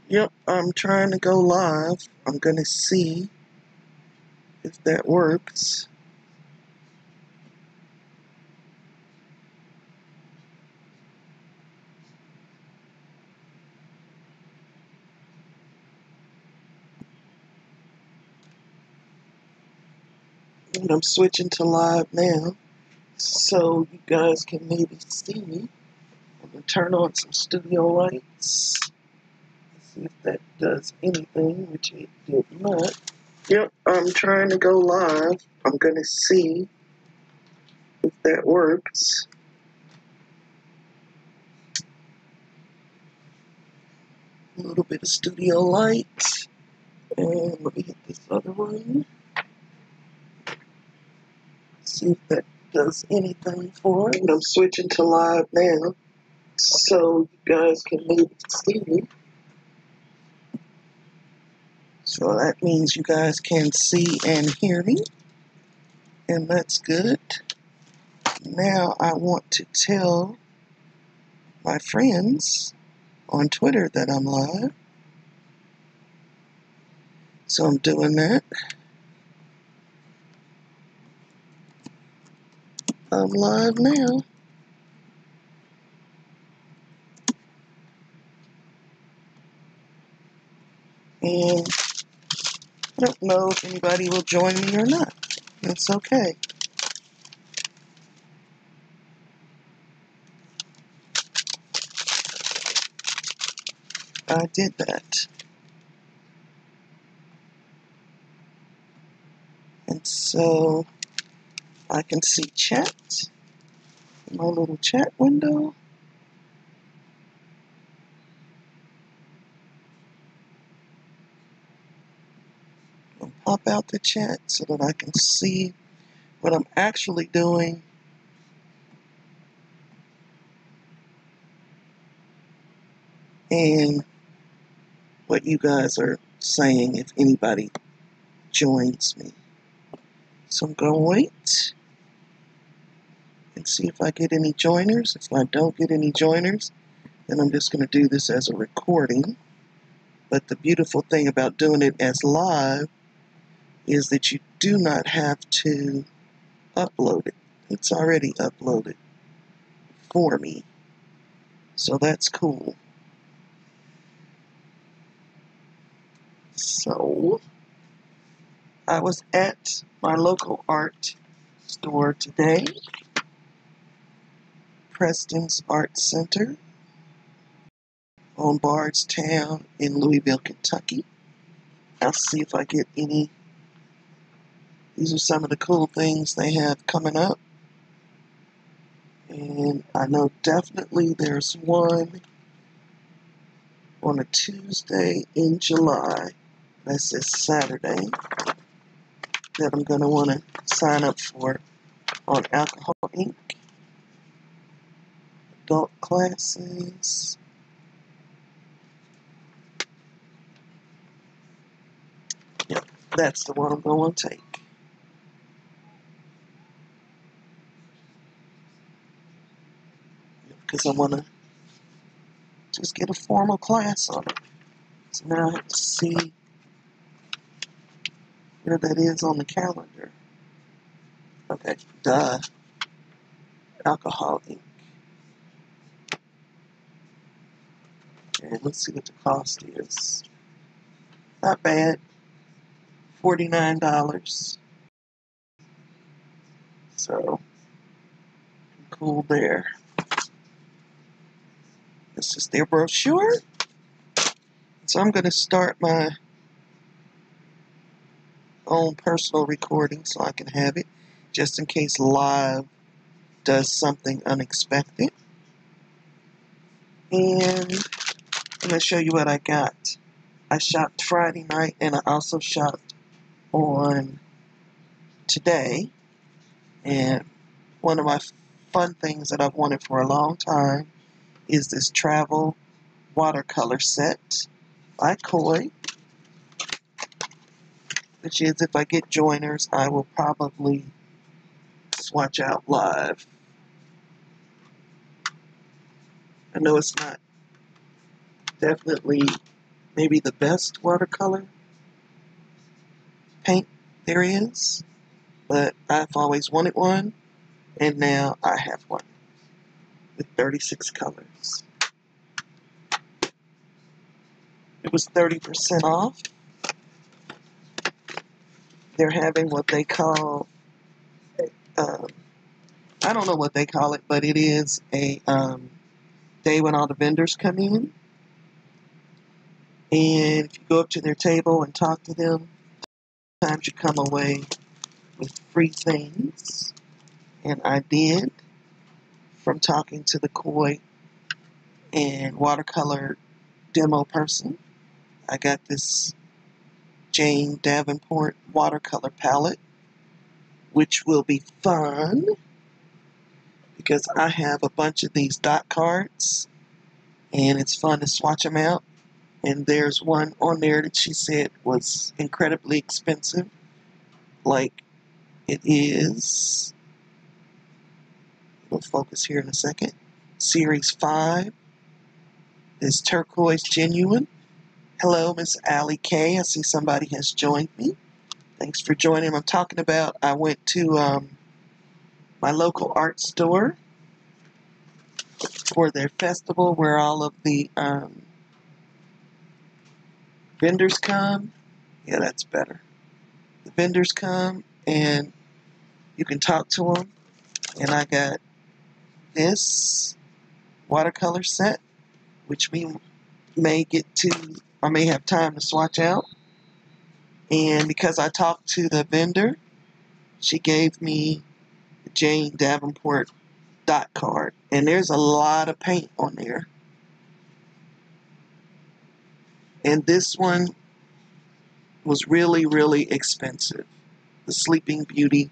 Yep, I'm trying to go live. I'm going to see if that works. And I'm switching to live now so you guys can maybe see me. I'm going to turn on some studio lights. See if that does anything, which it did not. Yep, I'm trying to go live. I'm going to see if that works. A little bit of studio light. And let me hit this other one. See if that does anything for it. And I'm switching to live now so you guys can maybe see me. So that means you guys can see and hear me. And that's good. Now I want to tell my friends on Twitter that I'm live. So I'm doing that. I'm live now. And I don't know if anybody will join me or not. That's okay. I did that. And so I can see chat in my little chat window. I'll pop out the chat so that I can see what I'm actually doing. And what you guys are saying if anybody joins me. So I'm going to wait and see if I get any joiners. If I don't get any joiners, then I'm just going to do this as a recording. But the beautiful thing about doing it as live is that you do not have to upload it. It's already uploaded for me. So that's cool. So I was at my local art store today, Preston's Art Center on Bardstown in Louisville, Kentucky. I'll see if I get any. These are some of the cool things they have coming up. And I know definitely there's one on a Tuesday in July. That's this Saturday that I'm going to want to sign up for on Alcohol Inc. Adult classes. Yep, that's the one I'm going to take. Because I want to just get a formal class on it. So now I have to see where that is on the calendar. Okay, duh. Alcohol Inc. And let's see what the cost is. Not bad. $49. So, cool there. This is their brochure. So I'm going to start my own personal recording so I can have it, just in case live does something unexpected. And I'm going to show you what I got. I shopped Friday night and I also shopped on today. And one of my fun things that I've wanted for a long time is this travel watercolor set by Koi, which is, if I get joiners, I will probably swatch out live. I know it's not definitely maybe the best watercolor paint there is, but I've always wanted one, and now I have one with 36 colors. It was 30% off. They're having what they call, I don't know what they call it, but it is a day when all the vendors come in. And if you go up to their table and talk to them, sometimes you come away with free things. And I did, from talking to the koi and watercolor demo person. I got this Jane Davenport watercolor palette, which will be fun because I have a bunch of these dot cards and it's fun to swatch them out. And there's one on there that she said was incredibly expensive. Like, it is, we'll focus here in a second. Series 5 is Turquoise Genuine. Hello, Miss Allie K. I see somebody has joined me. Thanks for joining. I'm talking about, I went to my local art store for their festival where all of the vendors come. Yeah, that's better. The vendors come and you can talk to them. And I got this watercolor set, which we may get to, I may have time to swatch out. And because I talked to the vendor, she gave me the Jane Davenport dot card. And there's a lot of paint on there. And this one was really, really expensive. The Sleeping Beauty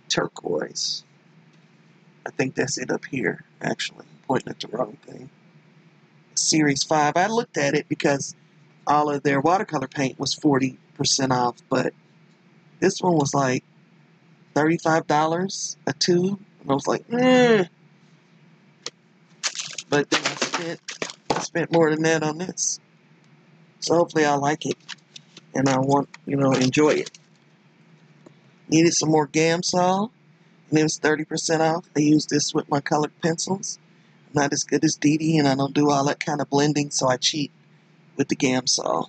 Turquoise. I think that's it up here, actually. I'm pointing at the wrong thing. Series 5. I looked at it because all of their watercolor paint was 40% off, but this one was like $35 a tube. And I was like, But then I spent more than that on this. So hopefully I like it. And I want, enjoy it. Needed some more Gamsol. And it was 30% off. I used this with my colored pencils. I'm not as good as Dee Dee, and I don't do all that kind of blending, so I cheat with the Gamsol.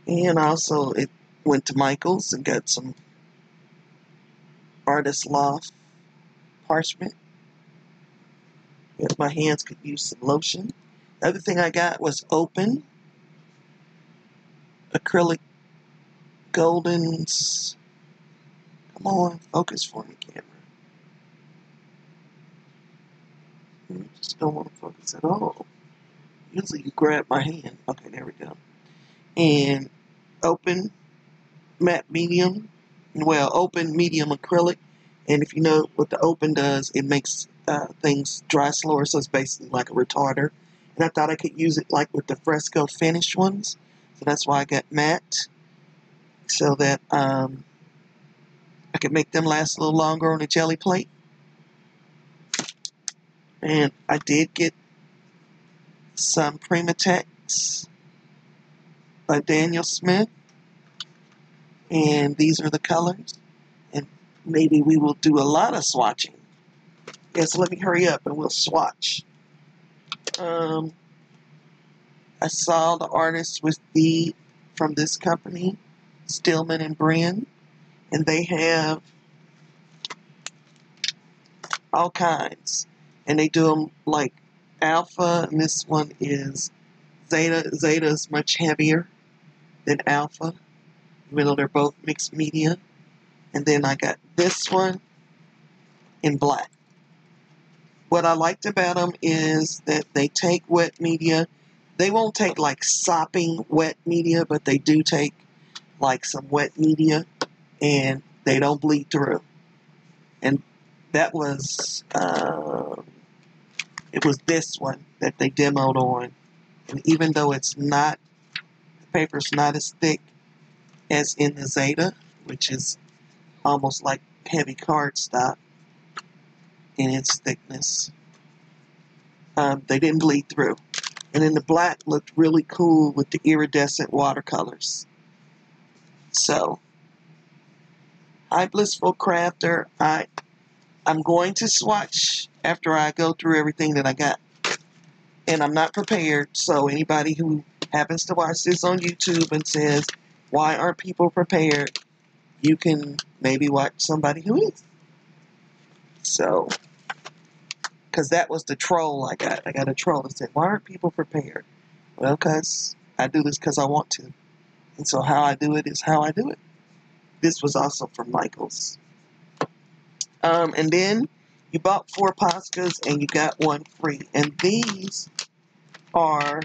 And also, it went to Michael's and got some Artist Loft parchment. If my hands could use some lotion. The other thing I got was Open acrylic Goldens. Come on, focus for me, camera. I just don't want to focus at all. Usually you grab my hand. Okay, there we go. And Open matte medium. Well, Open medium acrylic. And if you know what the Open does, it makes things dry slower, so it's basically like a retarder. And I thought I could use it like with the fresco finish ones. So that's why I got matte. So that I could make them last a little longer on a jelly plate. And I did get some Primatex by Daniel Smith. And these are the colors. And maybe we will do a lot of swatching. Yeah, so let me hurry up and we'll swatch. I saw the artist from this company, Stillman and Brin, and they have all kinds. And they do them like alpha, and this one is Zeta. Zeta is much heavier than alpha, even though they're both mixed media. And then I got this one in black. What I liked about them is that they take wet media. They won't take like sopping wet media, but they do take like some wet media, and they don't bleed through. And that was, it was this one that they demoed on. And even though the paper's not as thick as in the Zeta, which is almost like heavy cardstock in its thickness, they didn't bleed through. And then the black looked really cool with the iridescent watercolors. So, hi Blissful Crafter. I'm going to swatch after I go through everything that I got. And I'm not prepared, so anybody who happens to watch this on YouTube and says, why aren't people prepared? You can maybe watch somebody who is. So, because that was the troll I got. I got a troll that said, why aren't people prepared? Well, because I do this because I want to. And so how I do it is how I do it. This was also from Michaels. And then you bought 4 Poscas and you got 1 free. And these are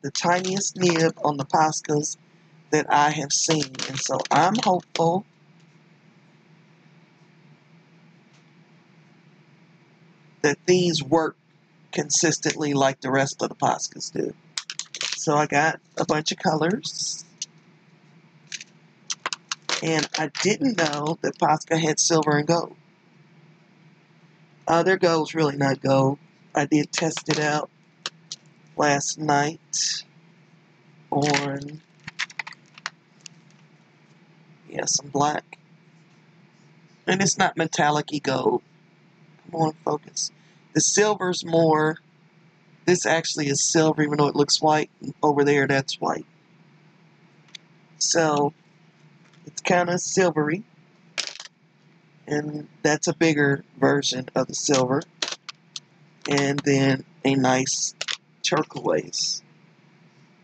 the tiniest nib on the Poscas that I have seen. And so I'm hopeful that these work consistently like the rest of the Poscas do. So I got a bunch of colors. And I didn't know that Posca had silver and gold. Their gold's really not gold. I did test it out last night on, some black. And it's not metallic-y gold. Come on, focus. The silver's more, this actually is silver even though it looks white. Over there, that's white. So, it's kind of silvery. And that's a bigger version of the silver. And then a nice turquoise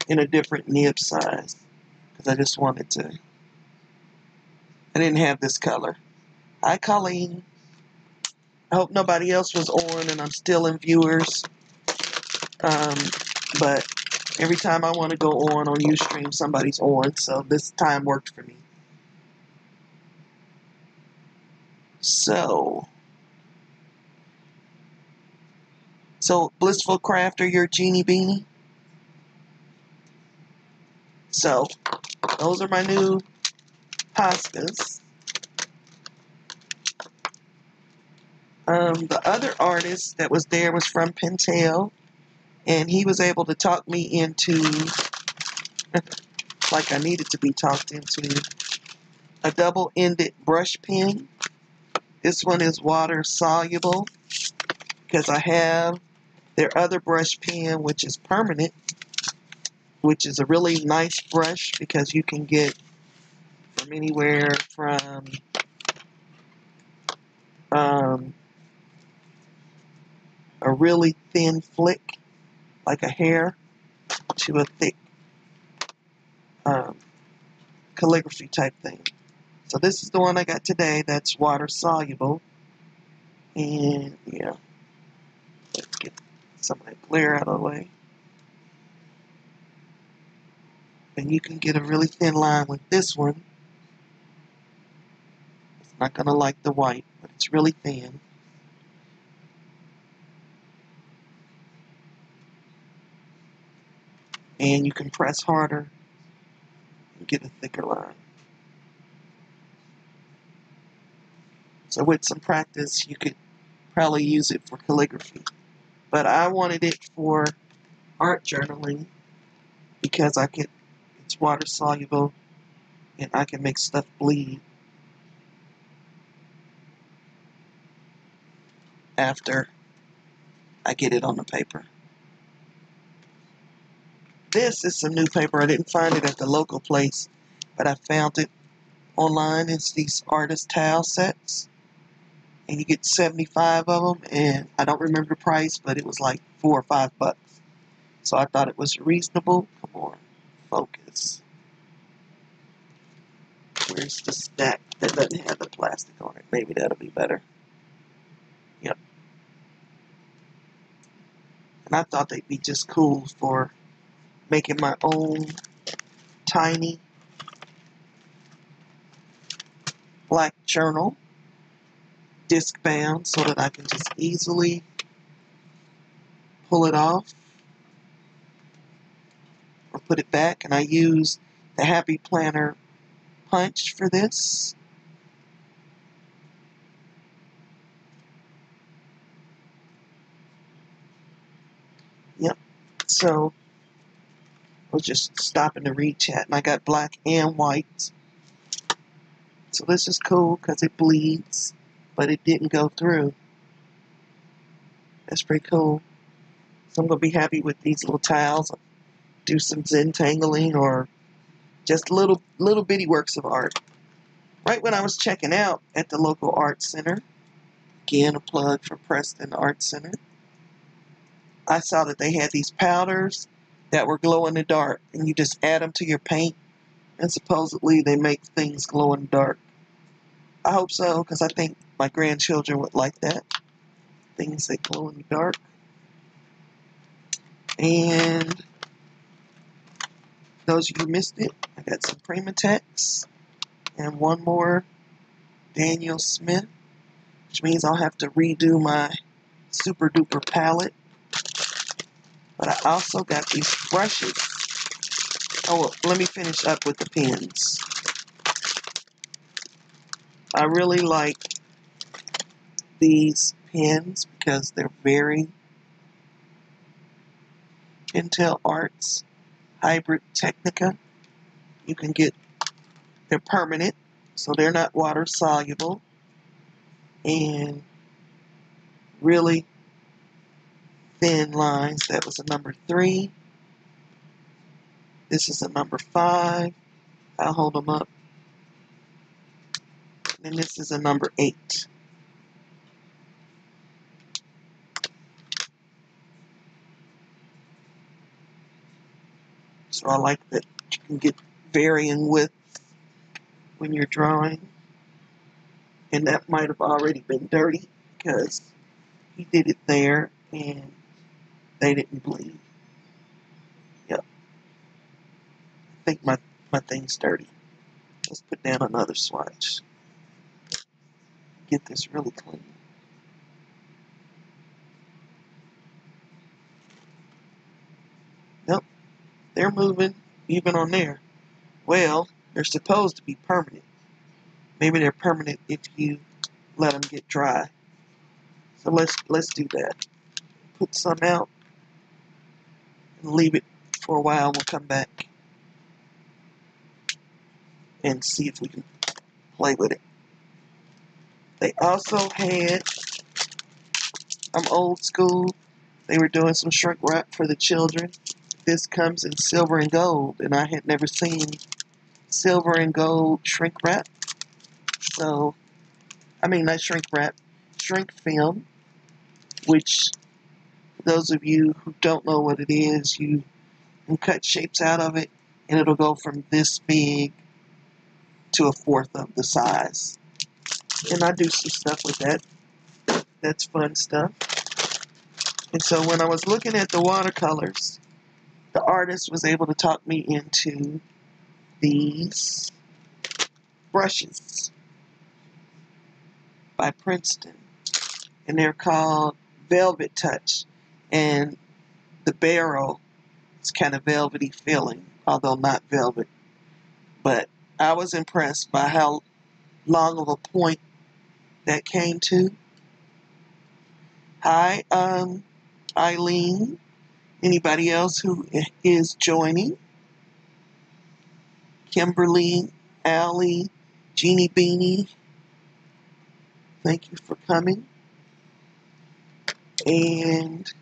in a different nib size. Because I just wanted to, I didn't have this color. Hi, Colleen. I hope nobody else was on and I'm still in viewers. But every time I want to go on Ustream, somebody's on. So this time worked for me. So Blissful Crafter, your Genie Beanie. So, those are my new Poscas. The other artist that was there was from Pentel, and he was able to talk me into, like I needed to be talked into, a double-ended brush pen. This one is water soluble, because I have their other brush pen, which is permanent, which is a really nice brush, because you can get from anywhere from a really thin flick, like a hair, to a thick calligraphy type thing. So this is the one I got today that's water soluble. And yeah, let's get some of that glare out of the way. And you can get a really thin line with this one. It's not going to like the white, but it's really thin. And you can press harder and get a thicker line. So with some practice, you could probably use it for calligraphy. But I wanted it for art journaling because it's water soluble and I can make stuff bleed after I get it on the paper. This is some new paper. I didn't find it at the local place, but I found it online. It's these artist towel sets. And you get 75 of them, and I don't remember the price, but it was like $4 or $5. So I thought it was reasonable. Come on, focus. Where's the stack that doesn't have the plastic on it? Maybe that'll be better. Yep. And I thought they'd be just cool for making my own tiny black journal, disc bound, so that I can just easily pull it off or put it back. And I use the Happy Planner punch for this. Yep. So I was just stopping to read chat, and I got black and white. So this is cool because it bleeds, but it didn't go through. That's pretty cool. So I'm going to be happy with these little tiles. Do some Zentangling or just little bitty works of art. Right when I was checking out at the local art center, again a plug for Preston Art Center, I saw that they had these powders that were glow in the dark, and you just add them to your paint, and supposedly they make things glow in the dark. I hope so, because I think my grandchildren would like that. Things that glow in the dark. And those of you who missed it, I got some Primatex and one more Daniel Smith, which means I'll have to redo my super duper palette. But I also got these brushes. Oh, well, let me finish up with the pens. I really like these pens because they're very Pentel Arts Hybrid Technica. You can get, they're permanent, so they're not water soluble, and really thin lines. That was a number 3. This is a number 5. I'll hold them up. And this is a number 8. So I like that you can get varying width when you're drawing. And that might have already been dirty because he did it there and they didn't bleed. Yep. I think my thing's dirty. Let's put down another swatch. Get this really clean. Nope. They're moving even on there. Well, they're supposed to be permanent. Maybe they're permanent if you let them get dry. So let's do that. Put some out and leave it for a while. We'll come back and see if we can play with it. They also had, I'm old school, they were doing some shrink wrap for the children. This comes in silver and gold, and I had never seen silver and gold shrink wrap. So, I mean, not shrink wrap, shrink film, which those of you who don't know what it is, you can cut shapes out of it, and it'll go from this big to a fourth of the size. And I do some stuff with that. That's fun stuff. And so when I was looking at the watercolors, the artist was able to talk me into these brushes by Princeton. And they're called Velvet Touch. And the barrel is kind of velvety feeling, although not velvet. But I was impressed by how long of a point that came to. Hi, Eileen. Anybody else who is joining? Kimberly, Allie, Jeannie Beanie, thank you for coming. And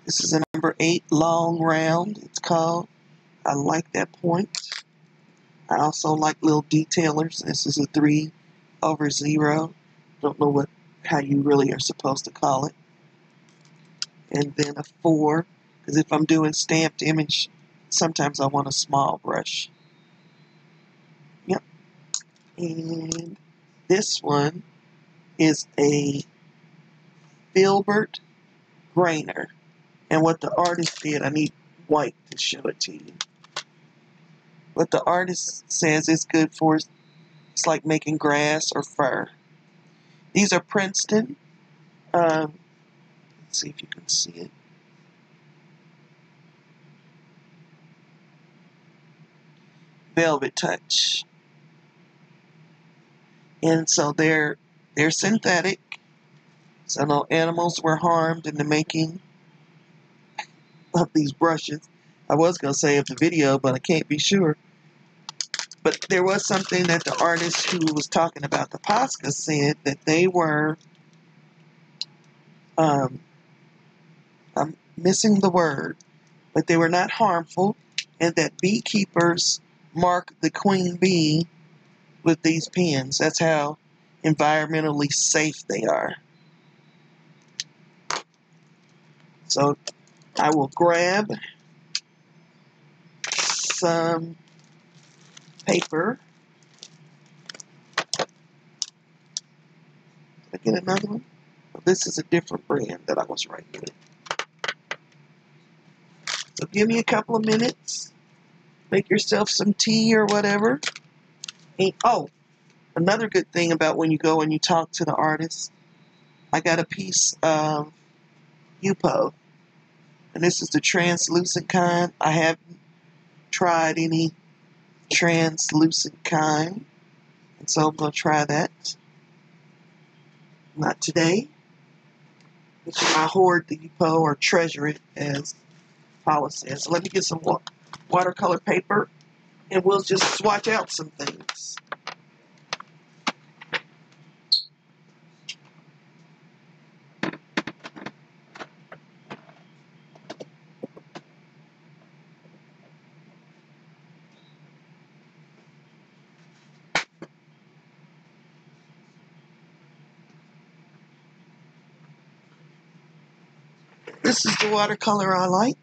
this is a number 8 long round, it's called. I like that point. I also like little detailers. This is a 3/0. Don't know how you really are supposed to call it. And then a 4, because if I'm doing stamped image, sometimes I want a small brush. Yep. And this one is a Filbert Grainer. And what the artist did, I need white to show it to you. What the artist says it's good for, it's like making grass or fur. These are Princeton. Let's see if you can see it. Velvet Touch. And so they're synthetic. So no animals were harmed in the making of these brushes. I was going to say of the video, but I can't be sure. But there was something that the artist who was talking about the Posca said, that they were, I'm missing the word, but they were not harmful, and that beekeepers mark the queen bee with these pens. That's how environmentally safe they are. So I will grab some paper. Did I get another one? Well, this is a different brand that I was writing with. So give me a couple of minutes. Make yourself some tea or whatever. And, oh, another good thing about when you go and you talk to the artist, I got a piece of UPO. And this is the translucent kind. I haven't tried any translucent kind. And so I'm going to try that. Not today. I hoard the UPO or treasure it, as Paula says. So let me get some watercolor paper and we'll just swatch out some things. This is the watercolor I like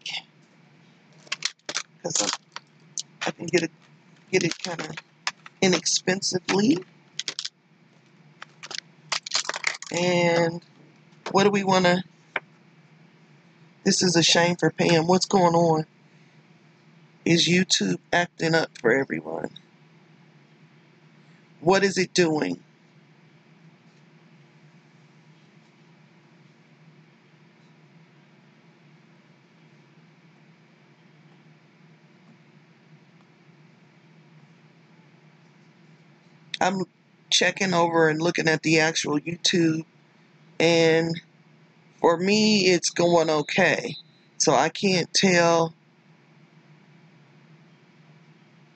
because I can get it kind of inexpensively. And what do we want to... This is a shame for Pam. What's going on? Is YouTube acting up for everyone? What is it doing? I'm checking over and looking at the actual YouTube, and for me, it's going okay. So I can't tell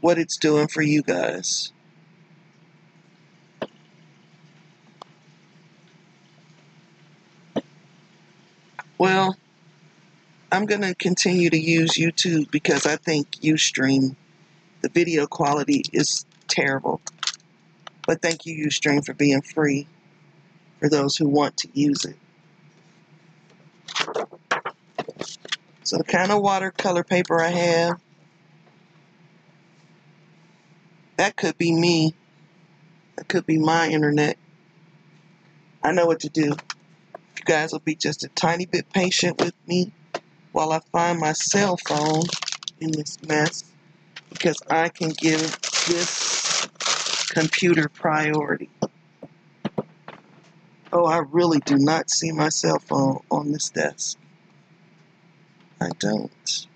what it's doing for you guys. Well, I'm going to continue to use YouTube because I think Ustream, the video quality is terrible. But thank you, Ustream, for being free for those who want to use it. So the kind of watercolor paper I have, that could be me. That could be my internet. I know what to do. You guys will be just a tiny bit patient with me while I find my cell phone in this mess, because I can give this computer priority. Oh, I really do not see my cell phone on this desk. I don't.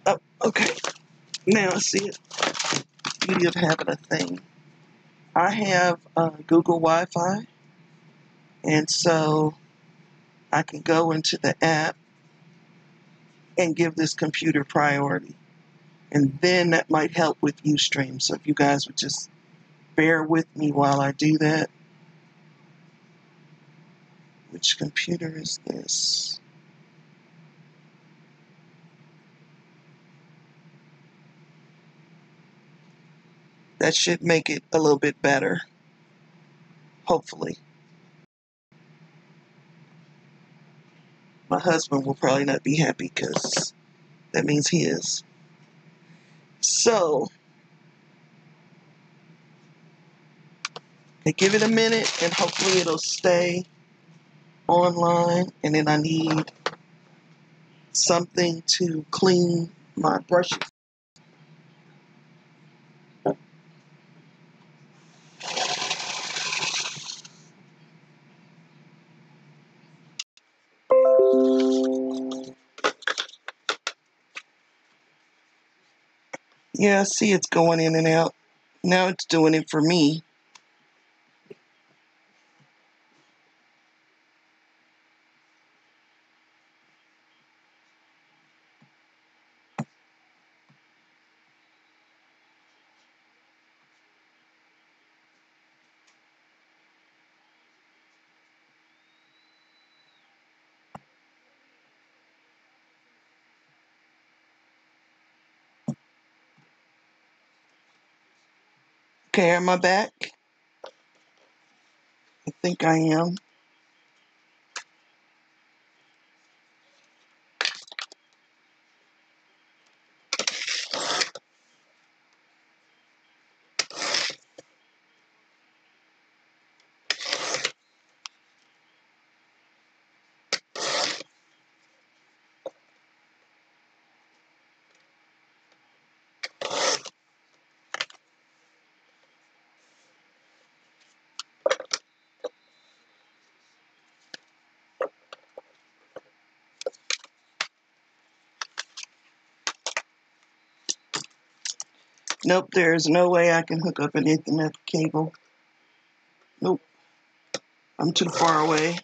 Oh, okay. Now I see it. Beauty of having a thing. I have Google Wi-Fi, and so I can go into the app and give this computer priority. And then that might help with Ustream. So if you guys would just bear with me while I do that. Which computer is this? That should make it a little bit better. Hopefully. My husband will probably not be happy because that means he is. So, I give it a minute and hopefully it'll stay online. And then I need something to clean my brushes. Yeah, I see it's going in and out. Now it's doing it for me. Okay, am I back? I think I am. Nope, there's no way I can hook up an Ethernet cable. Nope, I'm too far away.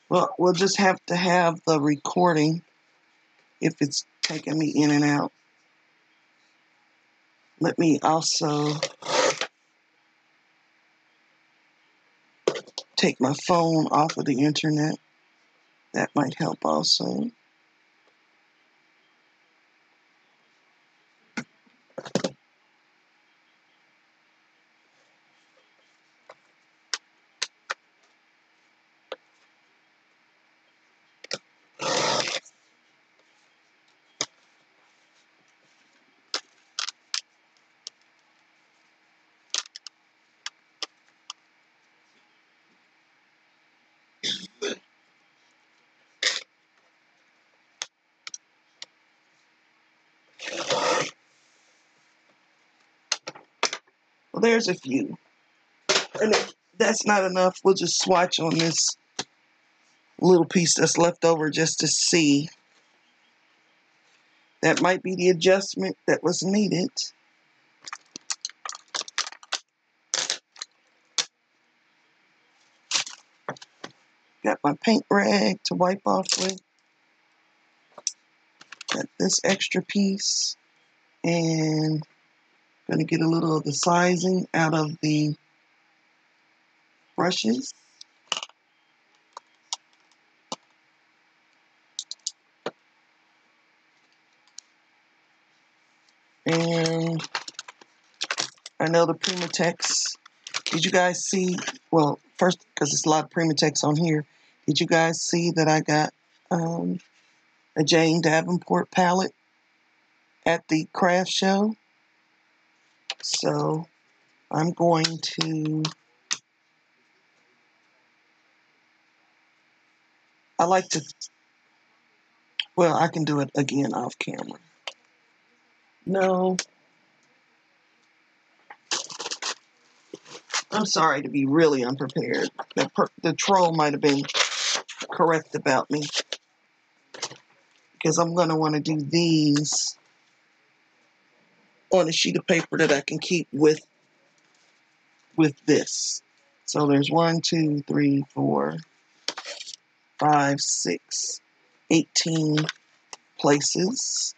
Well, we'll just have to have the recording if it's taking me in and out. Let me also take my phone off of the internet. That might help also. Well, there's a few. And if that's not enough, we'll just swatch on this little piece that's left over just to see. That might be the adjustment that was needed. Got my paint rag to wipe off with. Got this extra piece. And I'm going to get a little of the sizing out of the brushes. And I know the Primatex. Did you guys see? Well, first, because there's a lot of Primatex on here. Did you guys see that I got a Jane Davenport palette at the craft show? So I'm going to. I like to. Well, I can do it again off camera. No. I'm sorry to be really unprepared. The troll might have been correct about me. Because I'm going to want to do these on a sheet of paper that I can keep with this. So there's 1, 2, 3, 4, 5, 6, 18 places.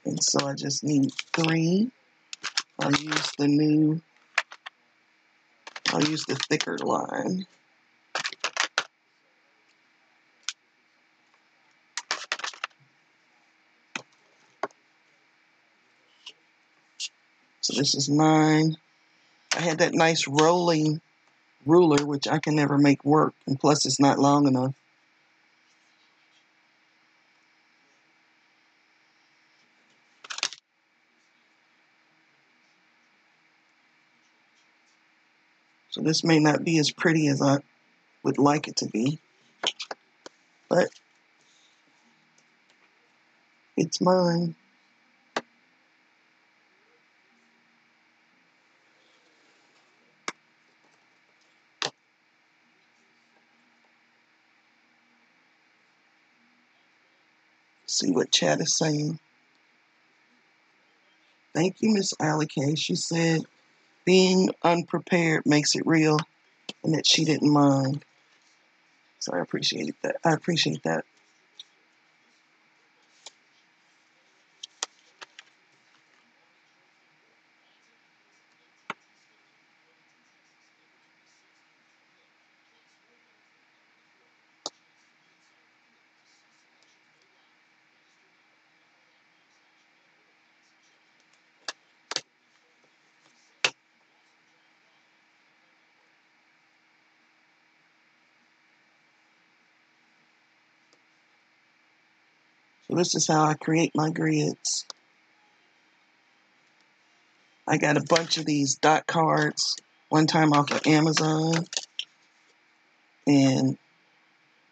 And so I just need 3. I'll use the thicker line. So this is 9. I had that nice rolling ruler, which I can never make work, and plus it's not long enough. So this may not be as pretty as I would like it to be, but it's mine. See what chat is saying. Thank you, Miss Allie. She said being unprepared makes it real and that she didn't mind. So I appreciate that. I appreciate that. So this is how I create my grids. I got a bunch of these dot cards one time off of Amazon and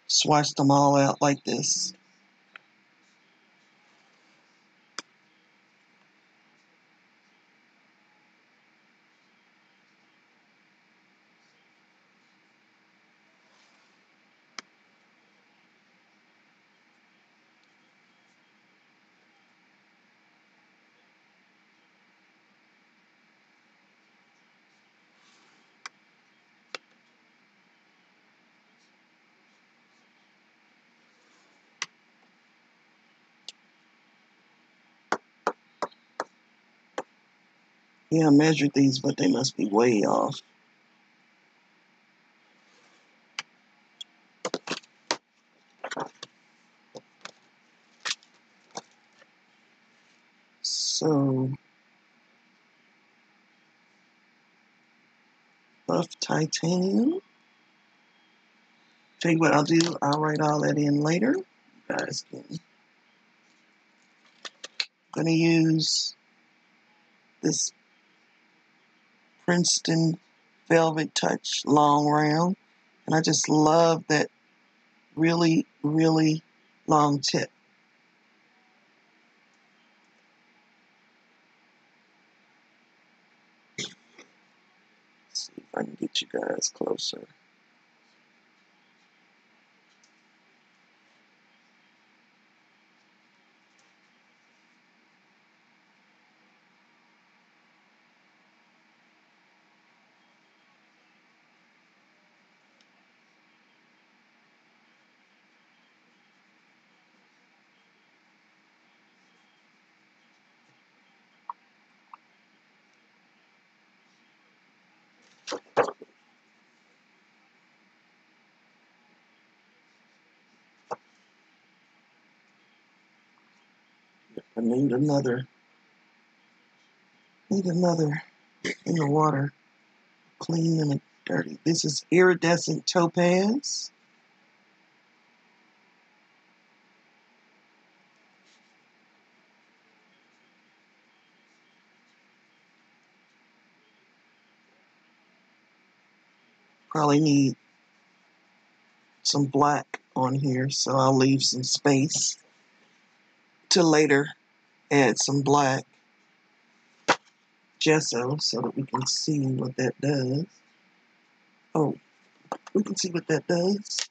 swatched them all out like this. Yeah, I measured these, but they must be way off. So, buff titanium. Tell you what I'll do, I'll write all that in later. You guys can. I'm going to use this Princeton Velvet Touch long round. And I just love that really, really long tip. Let's see if I can get you guys closer. I need another in the water, clean and dirty. This is iridescent topaz. Probably need some black on here, so I'll leave some space to later add some black gesso so that we can see what that does. Oh, we can see what that does.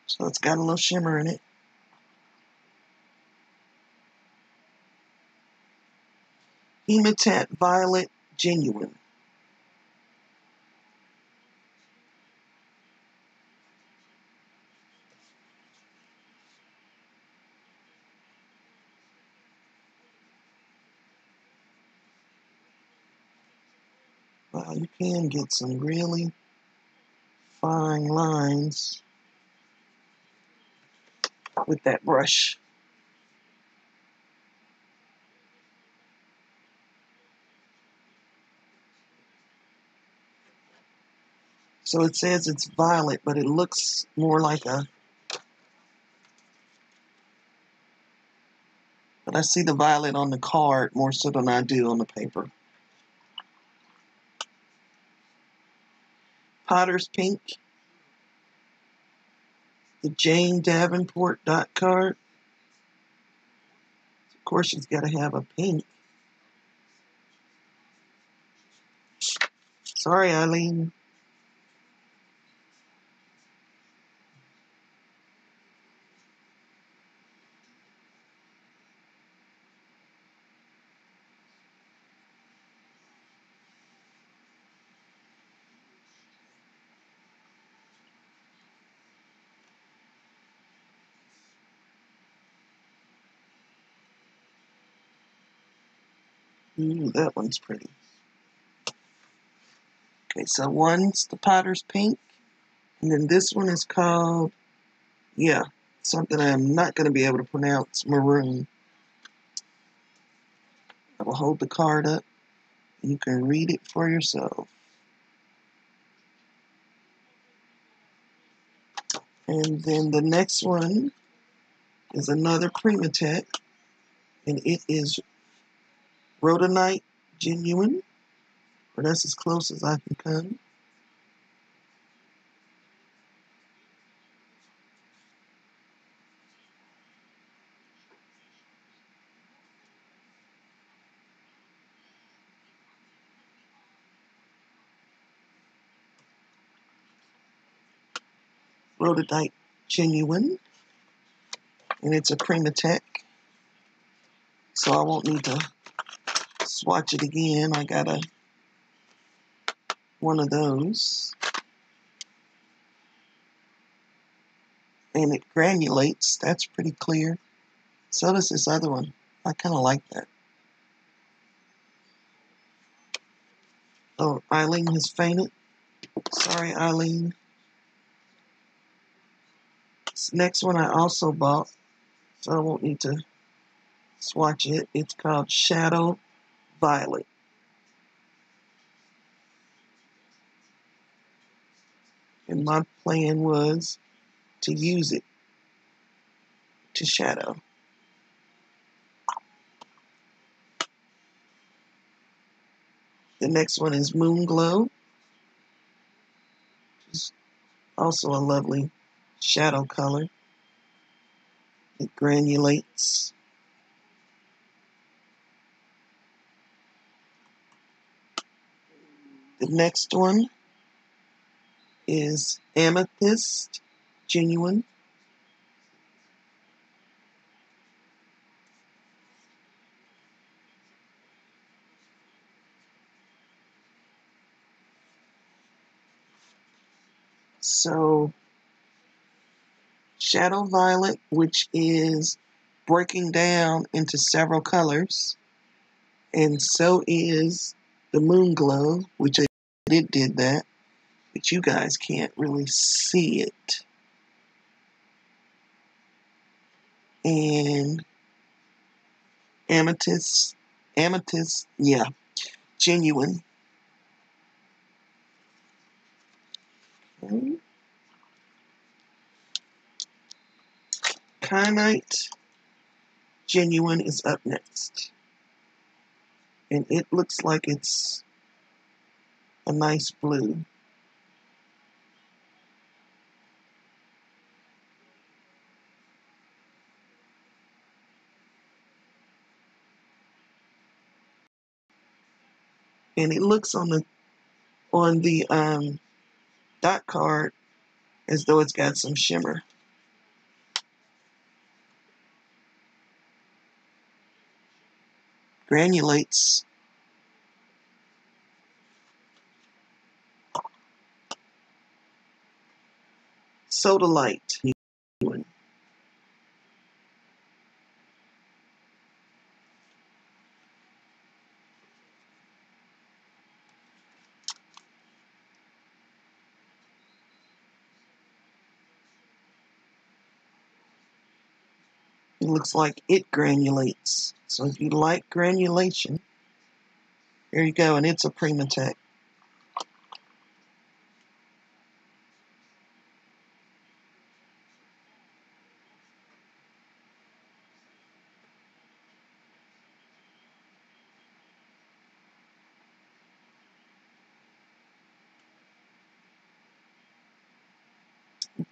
So it's got a little shimmer in it. Hematite Violet Genuine. Wow, you can get some really fine lines with that brush. So it says it's violet, but it looks more like a, but I see the violet on the card more so than I do on the paper. Potter's Pink. the Jane Davenport dot card. Of course, she's got to have a pink. Sorry, Eileen. Ooh, that one's pretty. Okay, so one's the Potter's Pink, and then this one is called, yeah, something I'm not going to be able to pronounce, maroon. I will hold the card up, and you can read it for yourself. And then the next one is another Primatech, and it is Rhodonite Genuine, or that's as close as I can come. Rhodonite Genuine, and it's a Primatech, so I won't need to swatch it again. I got one of those, and it granulates. That's pretty clear. So does this other one. I kind of like that. Oh, Eileen has fainted. Sorry, Eileen. This next one I also bought, so I won't need to swatch it. It's called Shadow Violet. And my plan was to use it to shadow. The next one is Moon Glow, which is also a lovely shadow color. It granulates. The next one is Amethyst Genuine. So, Shadow Violet, which is breaking down into several colors, and so is the Moon Glow, which it did that, but you guys can't really see it. And Amethyst, yeah, Genuine. Okay. Kyanite Genuine is up next. And it looks like it's a nice blue. And it looks on the dot card as though it's got some shimmer. Granulates. Sodalite. It looks like it granulates. So if you like granulation, there you go, and it's a Primatech.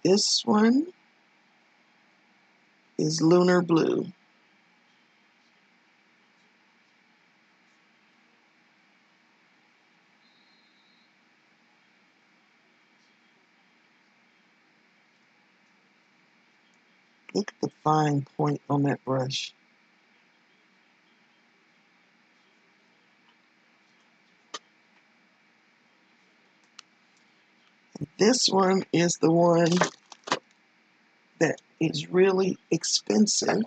This one is lunar blue. Look at the fine point on that brush. This one is the one that is really expensive,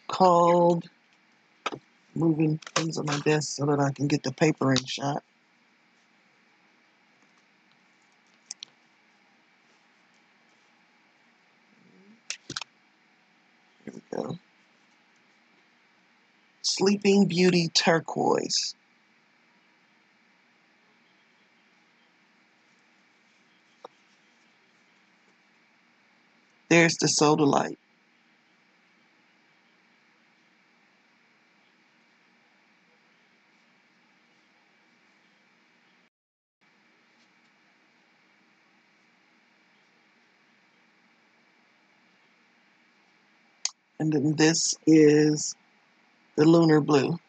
called, moving things on my desk so that I can get the paper in shot. Here we go. Sleeping Beauty Turquoise. There's the soda light. And then this is the lunar blue.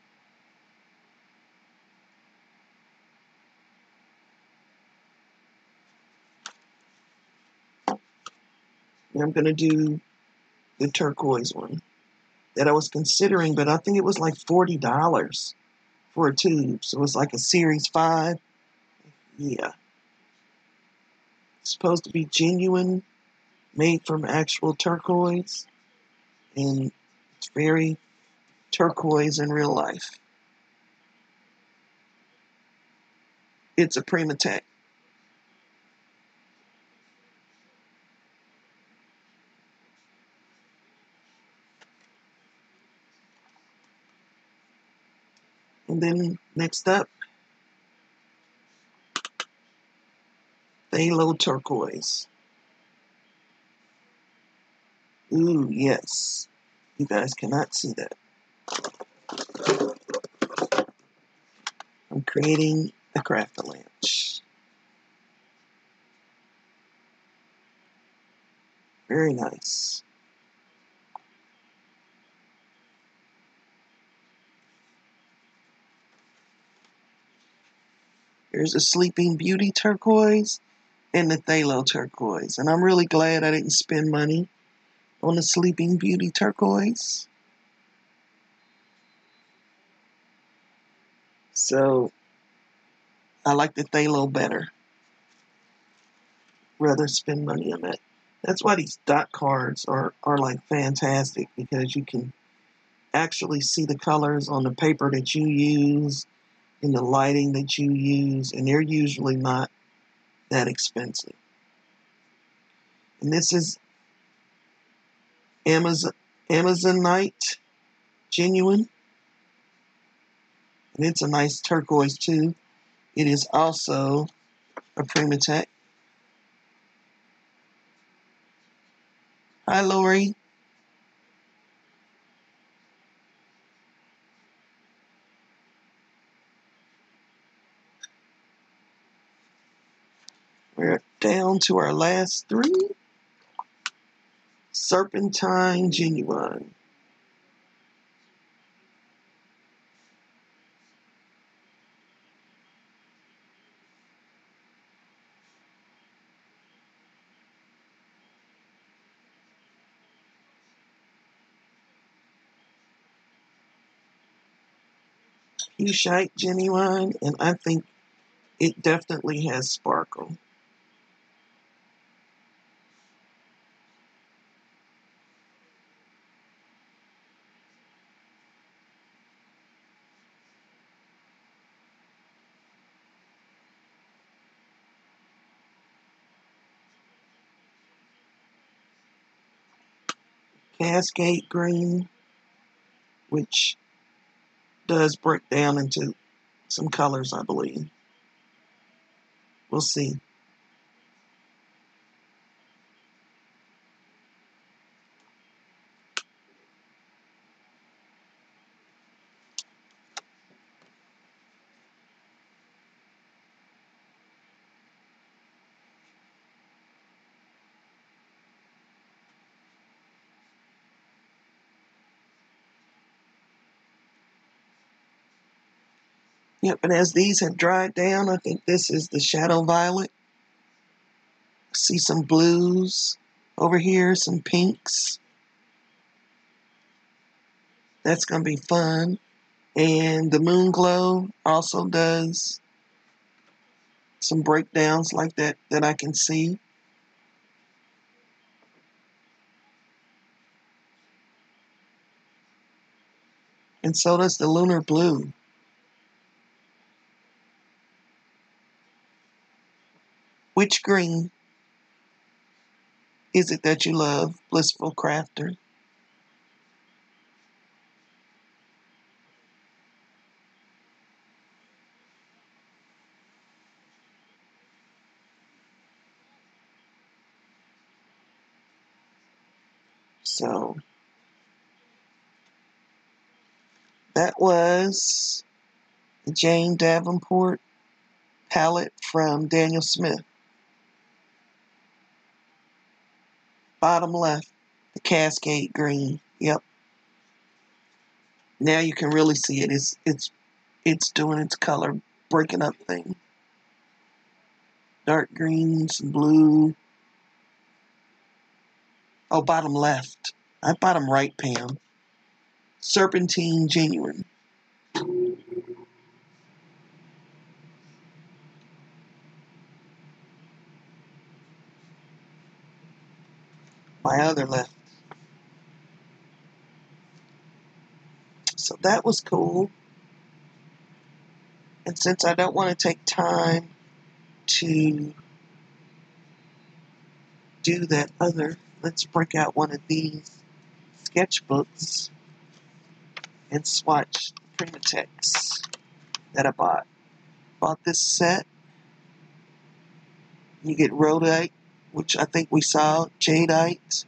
And I'm going to do the turquoise one that I was considering, but I think it was like $40 for a tube. So it's like a series 5. Yeah. It's supposed to be genuine, made from actual turquoise, and it's very turquoise in real life. It's a Primatech. And then next up, phthalo turquoise. Ooh, yes. You guys cannot see that. I'm creating a craft-a-lanche. Very nice. There's a Sleeping Beauty turquoise and the phthalo turquoise. And I'm really glad I didn't spend money on the Sleeping Beauty turquoise. So I like the phthalo better. Rather spend money on that. That's why these dot cards are like fantastic, because you can actually see the colors on the paper that you use and the lighting that you use, and they're usually not that expensive. And this is Amazonite genuine, and it's a nice turquoise too. It is also a Primatech. Hi, Lori. We're down to our last 3. Serpentine genuine. Hushite genuine, and I think it definitely has sparkle. Cascade green, which does break down into some colors, I believe. We'll see. Yep, and as these have dried down, I think this is the shadow violet. See some blues over here, some pinks. That's going to be fun. And the moon glow also does some breakdowns like that I can see. And so does the lunar blue. Which green is it that you love, Blissful Crafter? So that was the Jane Davenport palette from Daniel Smith. Bottom left, the Cascade green. Yep. Now you can really see it. It's doing its color breaking up thing. Dark greens, blue. Oh, bottom left. Bottom right, Pam. Serpentine Genuine. My other left. So that was cool. And since I don't want to take time to do that other, let's break out one of these sketchbooks and swatch Primatex that I bought. Bought this set. You get rhodite, which I think we saw, jadeite,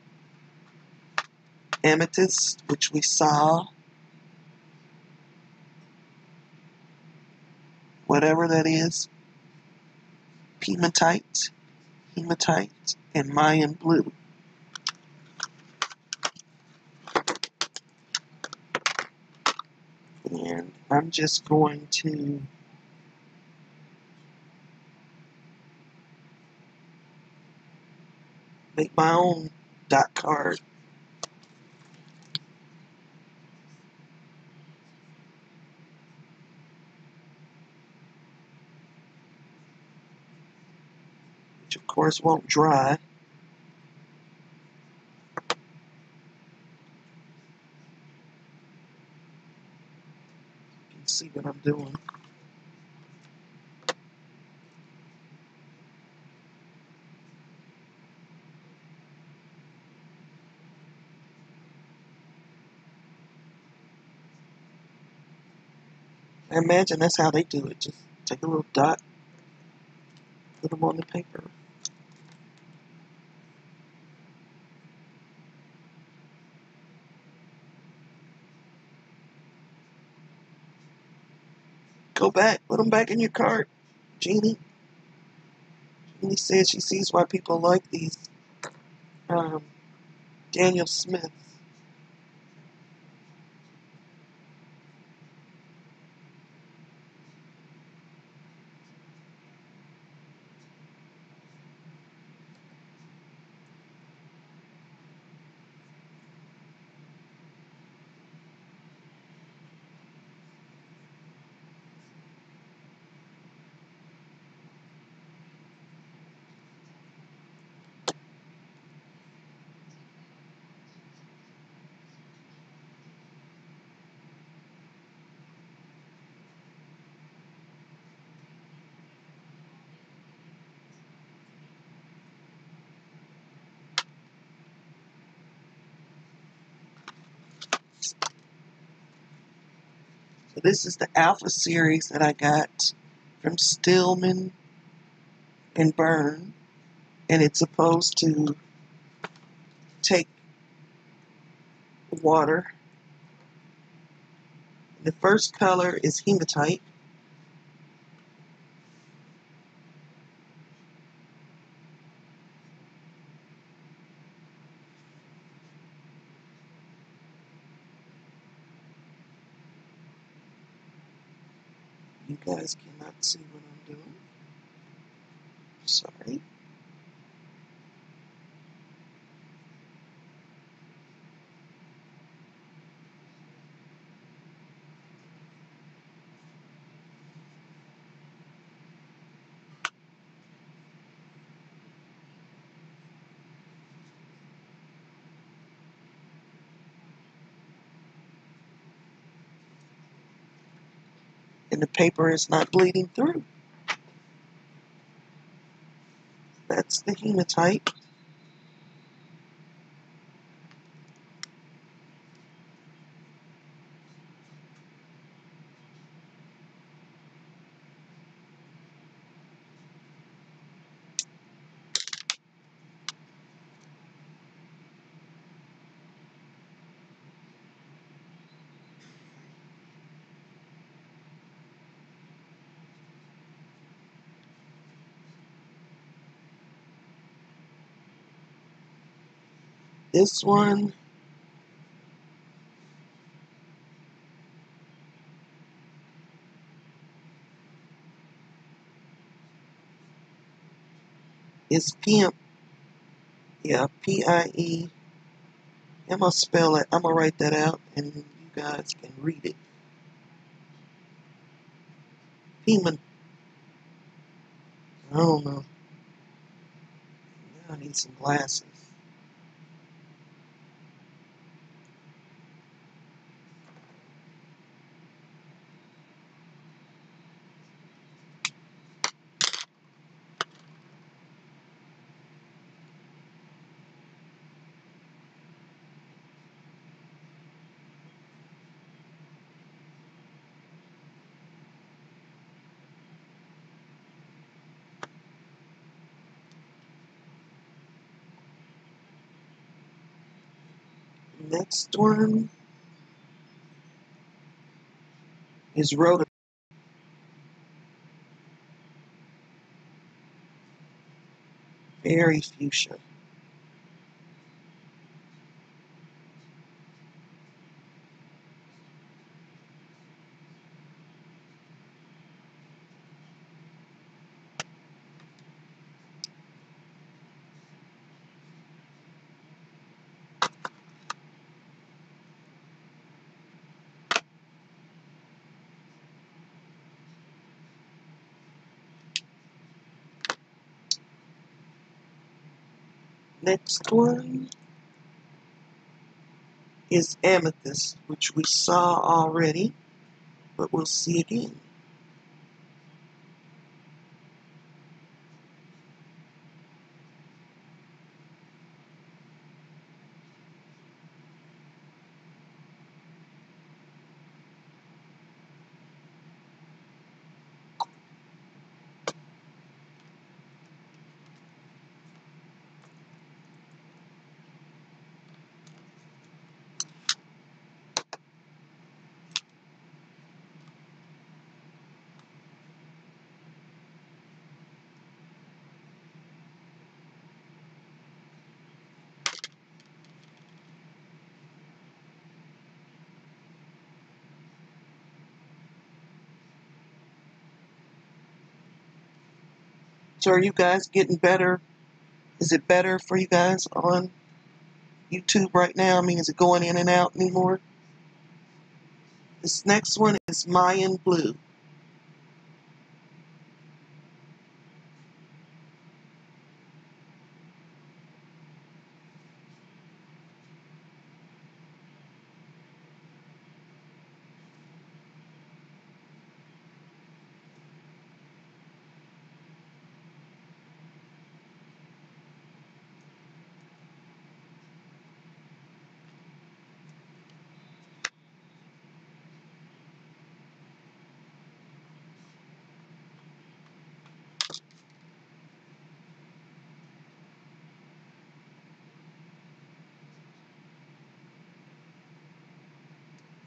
amethyst, which we saw, whatever that is, hematite, and Mayan blue. And I'm just going to make my own dot card. Which of course won't dry. You can see what I'm doing. I imagine that's how they do it. Just take a little dot, put them on the paper. Go back, put them back in your cart, Jeannie. Jeannie says she sees why people like these Daniel Smith. So this is the Alpha series that I got from Stillman and Byrne, and it's supposed to take water. The first color is hematite. You guys cannot see what I'm doing. Sorry. And the paper is not bleeding through. That's the hematite. This one is Pimp. Yeah, P-I-E. I'm going to spell it. I'm going to write that out and you guys can read it. Pima. I don't know. Now I need some glasses. Next one is Rhoda. Very fuchsia. Next one is amethyst, which we saw already, but we'll see again. So are you guys getting better? Is it better for you guys on YouTube right now? I mean, is it going in and out anymore? This next one is Mayan blue.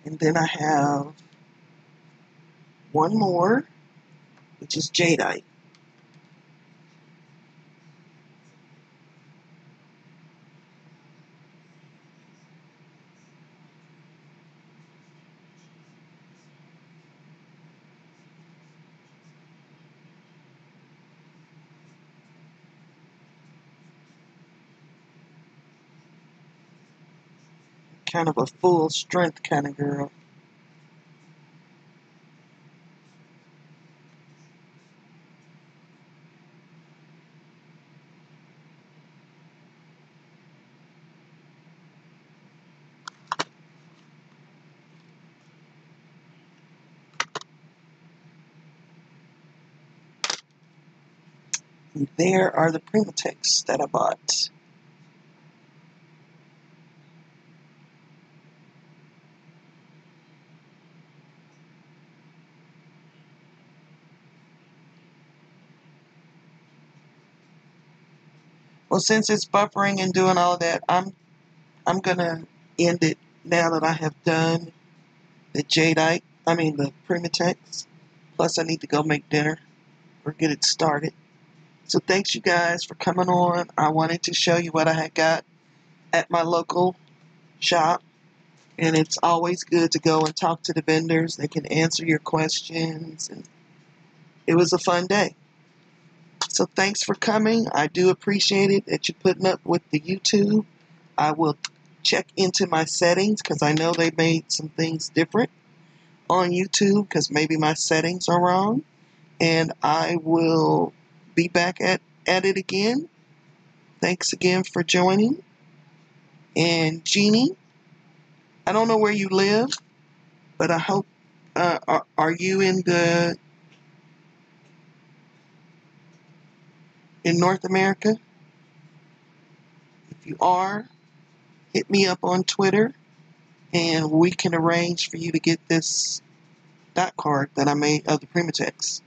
And then I have one more, which is jadeite. kind of a full strength kind of girl. And there are the Primatex that I bought. Well, since it's buffering and doing all of that, I'm gonna end it now that I have done the jadeite. I mean the Primatex. Plus, I need to go make dinner or get it started. So thanks you guys for coming on. I wanted to show you what I had got at my local shop. And it's always good to go and talk to the vendors. They can answer your questions. And it was a fun day. So thanks for coming. I do appreciate it that you're putting up with the YouTube. I will check into my settings because I know they made some things different on YouTube because maybe my settings are wrong. And I will be back at it again. Thanks again for joining. And Jeannie, I don't know where you live, but I hope, are you in North America? If you are, hit me up on Twitter and we can arrange for you to get this dot card that I made of the Primatex.